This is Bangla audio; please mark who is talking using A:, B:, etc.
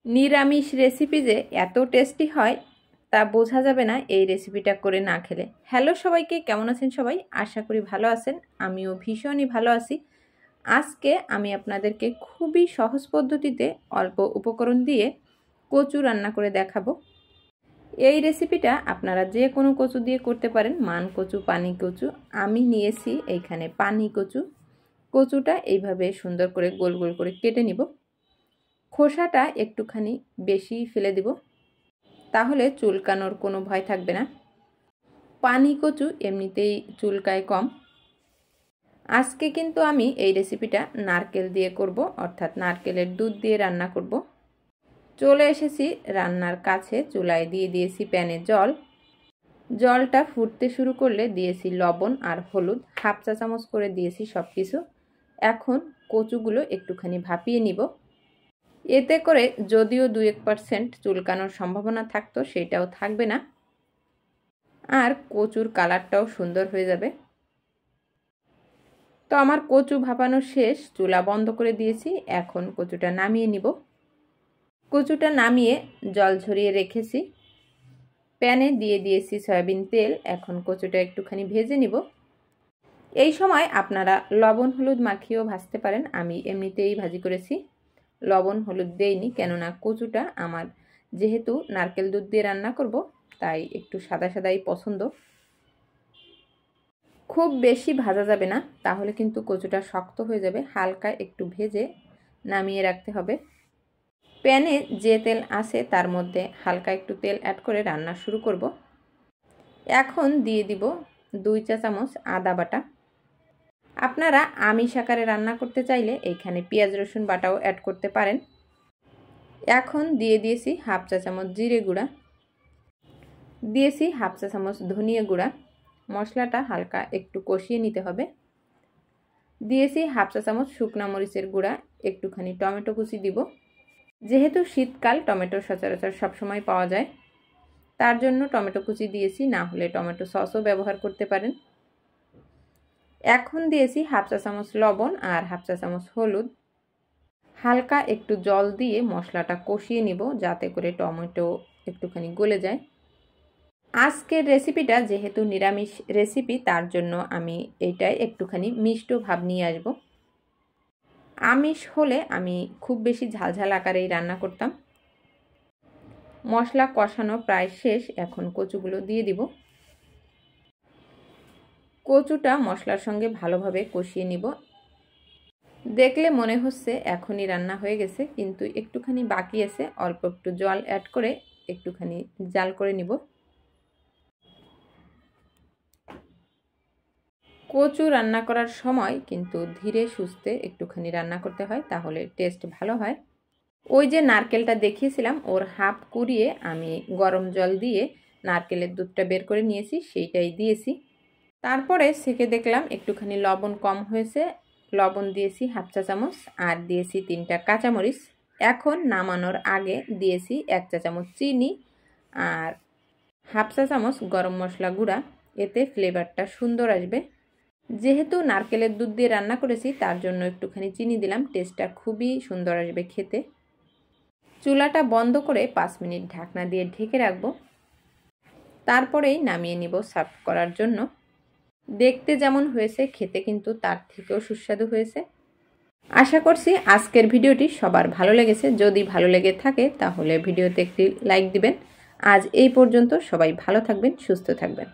A: নিরামিষ রেসিপি যে এত টেস্টি হয় তা বোঝা যাবে না এই রেসিপিটা করে না খেলে। হ্যালো সবাইকে, কেমন আছেন সবাই? আশা করি ভালো আছেন। আমিও ভীষণই ভালো আছি। আজকে আমি আপনাদেরকে খুবই সহজ পদ্ধতিতে অল্প উপকরণ দিয়ে কচু রান্না করে দেখাবো। এই রেসিপিটা আপনারা যে কোনো কচু দিয়ে করতে পারেন, মান কচু, পানি কচু। আমি নিয়েছি এইখানে পানি কচু। কচুটা এইভাবে সুন্দর করে গোল গোল করে কেটে নিব। খোসাটা একটুখানি বেশি ফেলে দিব, তাহলে চুলকানোর কোনো ভয় থাকবে না। পানি কচু এমনিতেই চুলকায় কম। আজকে কিন্তু আমি এই রেসিপিটা নারকেল দিয়ে করব, অর্থাৎ নারকেলের দুধ দিয়ে রান্না করব। চলে এসেছি রান্নার কাছে। চুলায় দিয়ে দিয়েছি প্যানে জল। জলটা ফুটতে শুরু করলে দিয়েছি লবণ আর হলুদ, হাফ চা চামচ করে দিয়েছি সব কিছু। এখন কচুগুলো একটুখানি ভাপিয়ে নিব। এতে করে যদিও 2-1% চুলকানোর সম্ভাবনা থাকতো, সেটাও থাকবে না, আর কচুর কালারটাও সুন্দর হয়ে যাবে। তো আমার কচু ভাপানো শেষ, চুলা বন্ধ করে দিয়েছি। এখন কচুটা নামিয়ে নিব। কচুটা নামিয়ে জল ঝরিয়ে রেখেছি। প্যানে দিয়ে দিয়েছি সয়াবিন তেল। এখন কচুটা একটুখানি ভেজে নিব। এই সময় আপনারা লবণ হলুদ মাখিয়েও ভাজতে পারেন। আমি এমনিতেই ভাজি করেছি, লবণ হলুদ দেইনি, কেননা কচুটা আমার যেহেতু নারকেল দুধ দিয়ে রান্না করব, তাই একটু সাদা সাদাই পছন্দ। খুব বেশি ভাজা যাবে না, তাহলে কিন্তু কচুটা শক্ত হয়ে যাবে। হালকা একটু ভেজে নামিয়ে রাখতে হবে। প্যানে যে তেল আছে তার মধ্যে হালকা একটু তেল অ্যাড করে রান্না শুরু করব। এখন দিয়ে দিব 2 চা চামচ আদা বাটা। আপনারা আমিষ আকারে রান্না করতে চাইলে এইখানে পেঁয়াজ রসুন বাটাও অ্যাড করতে পারেন। এখন দিয়ে দিয়েছি হাফ চা চামচ জিরে গুঁড়া, দিয়েছি হাফ চা চামচ ধনিয়া গুঁড়া। মশলাটা হালকা একটু কষিয়ে নিতে হবে। দিয়েছি হাফ চা চামচ শুকনো মরিচের গুঁড়া। একটুখানি টমেটো কুচি দিব। যেহেতু শীতকাল, টমেটো সচরাচর সবসময় পাওয়া যায়, তার জন্য টমেটো কুচি দিয়েছি, না হলে টমেটো সসও ব্যবহার করতে পারেন। এখন দিয়েছি হাফ চা চামচ লবণ আর হাফ চা চামচ হলুদ। হালকা একটু জল দিয়ে মশলাটা কষিয়ে নিব, যাতে করে টমেটো একটুখানি গলে যায়। আজকের রেসিপিটা যেহেতু নিরামিষ রেসিপি, তার জন্য আমি এইটাই একটুখানি মিষ্ট ভাব নিয়ে আসব। আমিষ হলে আমি খুব বেশি ঝালঝাল আকারেই রান্না করতাম। মশলা কষানো প্রায় শেষ। এখন কচুগুলো দিয়ে দিব। কচুটা মশলার সঙ্গে ভালোভাবে কষিয়ে নিব। দেখলে মনে হচ্ছে এখনই রান্না হয়ে গেছে, কিন্তু একটুখানি বাকি আছে। অল্প একটু জল অ্যাড করে একটুখানি জাল করে নিব। কচু রান্না করার সময় কিন্তু ধীরে সুস্থে একটুখানি রান্না করতে হয়, তাহলে টেস্ট ভালো হয়। ওই যে নারকেলটা দেখিয়েছিলাম, ওর হাফ কুড়িয়ে আমি গরম জল দিয়ে নারকেলের দুধটা বের করে নিয়েছি, সেইটাই দিয়েছি। তারপরে সেকে দেখলাম একটুখানি লবণ কম হয়েছে। লবণ দিয়েছি হাফ চা চামচ, আর দিয়েছি 3টা কাঁচামরিচ। এখন নামানোর আগে দিয়েছি 1 চা চামচ চিনি আর হাফ চা চামচ গরম মশলা গুঁড়া। এতে ফ্লেভারটা সুন্দর আসবে। যেহেতু নারকেলের দুধ দিয়ে রান্না করেছি, তার জন্য একটুখানি চিনি দিলাম। টেস্টটা খুবই সুন্দর আসবে খেতে। চুলাটা বন্ধ করে 5 মিনিট ঢাকনা দিয়ে ঢেকে রাখবো। তারপরেই নামিয়ে নিব সার্ভ করার জন্য। দেখতে যেমন হয়েছে, খেতে কিন্তু তার থেকেও সুস্বাদু হয়েছে। আশা করছি আজকের ভিডিওটি সবার ভালো লেগেছে। যদি ভালো লেগে থাকে তাহলে ভিডিওতে একটি লাইক দিবেন। আজ এই পর্যন্ত। সবাই ভালো থাকবেন, সুস্থ থাকবেন।